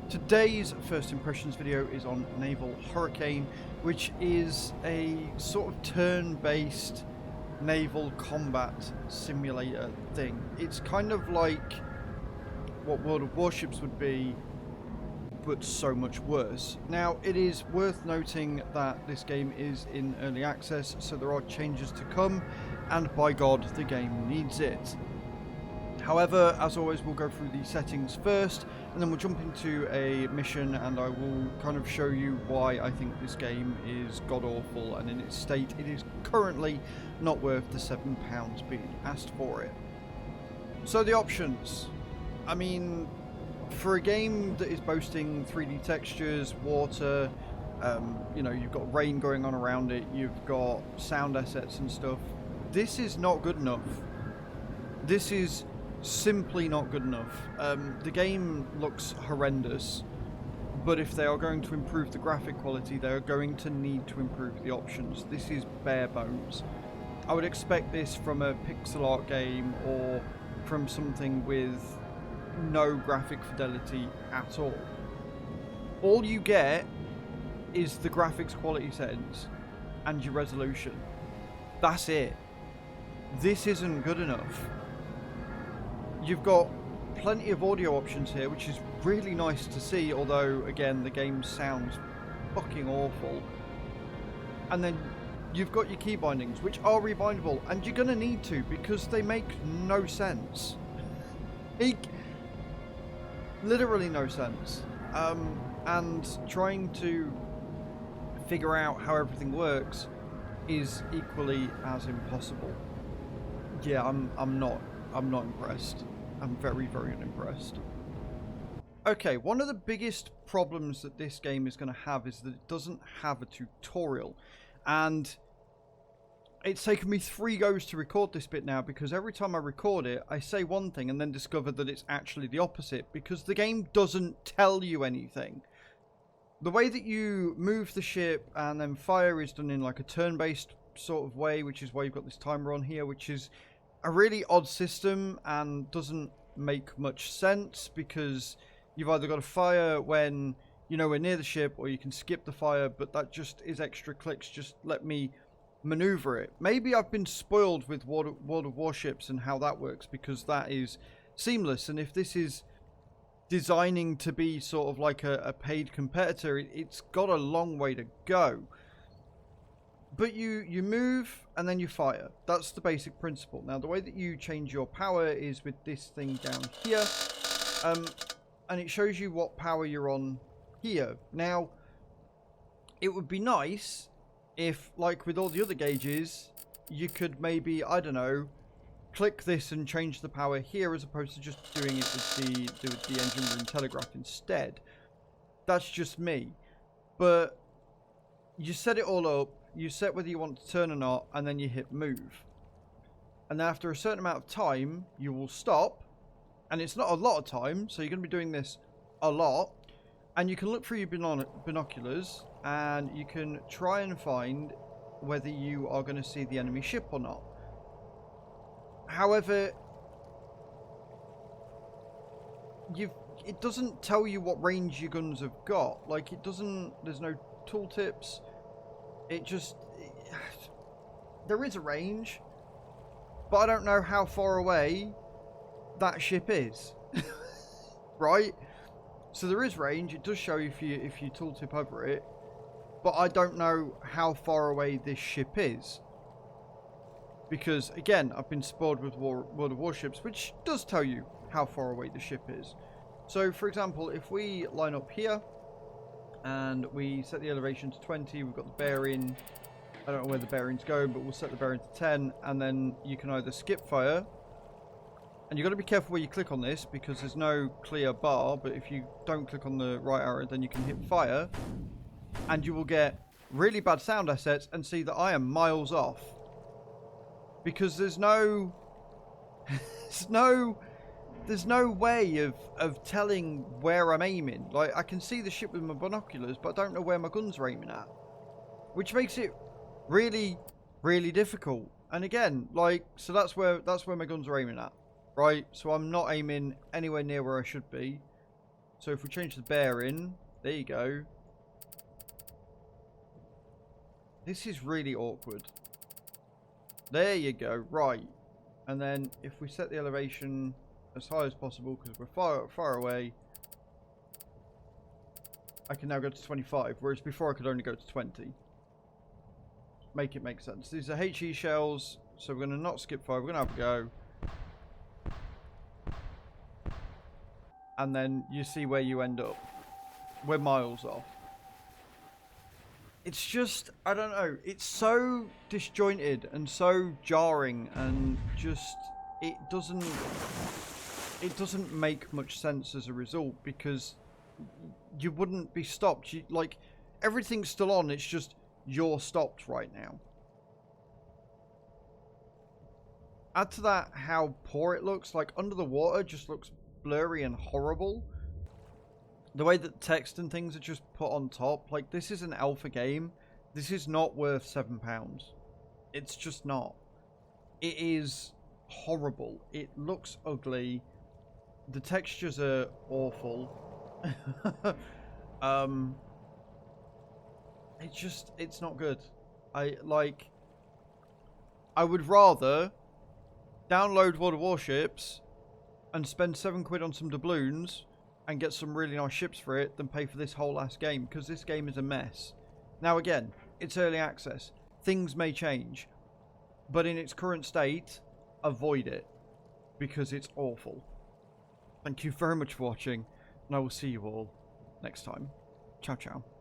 Today's first impressions video is on Naval Hurricane, which is a sort of turn-based naval combat simulator thing. It's kind of like what World of Warships would be, but so much worse. Now, it is worth noting that this game is in early access, so there are changes to come, and by God, the game needs it. However, as always, we'll go through the settings first, and then we'll jump into a mission, and I will kind of show you why I think this game is god-awful, and in its state, it is currently not worth the £7 being asked for it. So the options. I mean, for a game that is boasting 3D textures, water, you know, you've got rain going on around it, you've got sound assets and stuff, this is not good enough. This is simply not good enough. The game looks horrendous, but if they are going to improve the graphic quality, they are going to need to improve the options. This is bare bones. I would expect this from a pixel art game or from something with no graphic fidelity at all. All you get is the graphics quality settings and your resolution. That's it. This isn't good enough. You've got plenty of audio options here, which is really nice to see, although, again, the game sounds fucking awful. And then you've got your key bindings, which are rebindable, and you're going to need to, because they make no sense. Literally no sense. And trying to figure out how everything works is equally as impossible. Yeah, I'm not impressed. I'm very, very unimpressed. Okay, one of the biggest problems that this game is going to have is that it doesn't have a tutorial. And it's taken me 3 goes to record this bit now, because every time I record it, I say one thing and then discover that it's actually the opposite, because the game doesn't tell you anything. The way that you move the ship and then fire is done in like a turn-based sort of way, which is why you've got this timer on here, which is a really odd system and doesn't make much sense, because you've either got to fire when you know we're near the ship, or you can skip the fire, but that just is extra clicks. Just let me maneuver it. Maybe I've been spoiled with World of Warships and how that works, because that is seamless, and if this is designing to be sort of like a paid competitor, it's got a long way to go. But you move and then you fire. That's the basic principle. Now, the way that you change your power is with this thing down here. And it shows you what power you're on here. Now, it would be nice if, like with all the other gauges, you could maybe, I don't know, click this and change the power here, as opposed to just doing it with the engine room telegraph instead. That's just me. But you set it all up. You set whether you want to turn or not, and then you hit move. And then after a certain amount of time, you will stop. And it's not a lot of time, so you're going to be doing this a lot. And you can look through your binoculars, and you can try and find whether you are going to see the enemy ship or not. However, it doesn't tell you what range your guns have got. Like, it doesn't, there's no tooltips. There is a range, but I don't know how far away that ship is. Right? So there is range. It does show if you tooltip over it, but I don't know how far away this ship is, because again, I've been spoiled with World of Warships, which does tell you how far away the ship is. So for example, if we line up here and we set the elevation to 20, we've got the bearing. I don't know where the bearings go, but we'll set the bearing to 10, and then you can either skip fire, and you've got to be careful where you click on this, because there's no clear bar, but if you don't click on the right arrow, then you can hit fire, and you will get really bad sound assets and see that I am miles off, because there's no there's no way of telling where I'm aiming. Like, I can see the ship with my binoculars, but I don't know where my guns are aiming at, which makes it really, really difficult. And again, like, so that's where my guns are aiming at, right? So I'm not aiming anywhere near where I should be. So if we change the bearing, there you go. This is really awkward. There you go, right. And then if we set the elevation as high as possible, because we're far away, I can now go to 25, whereas before I could only go to 20. Make it make sense. These are HE shells, so we're going to not skip 5, we're going to have a go. And then you see where you end up. We're miles off. It's just, I don't know, it's so disjointed and so jarring and just, it doesn't make much sense as a result, because you wouldn't be stopped. Like, everything's still on, it's just you're stopped right now. Add to that how poor it looks. Like, under the water just looks blurry and horrible. The way that text and things are just put on top. Like, this is an alpha game. This is not worth £7. It's just not. It is horrible. It looks ugly. The textures are awful. It's not good. I would rather download World of Warships and spend £7 on some doubloons and get some really nice ships for it than pay for this whole ass game, because this game is a mess. Now again, it's early access. Things may change, but in its current state, avoid it, because it's awful. Thank you very much for watching, and I will see you all next time. Ciao, ciao.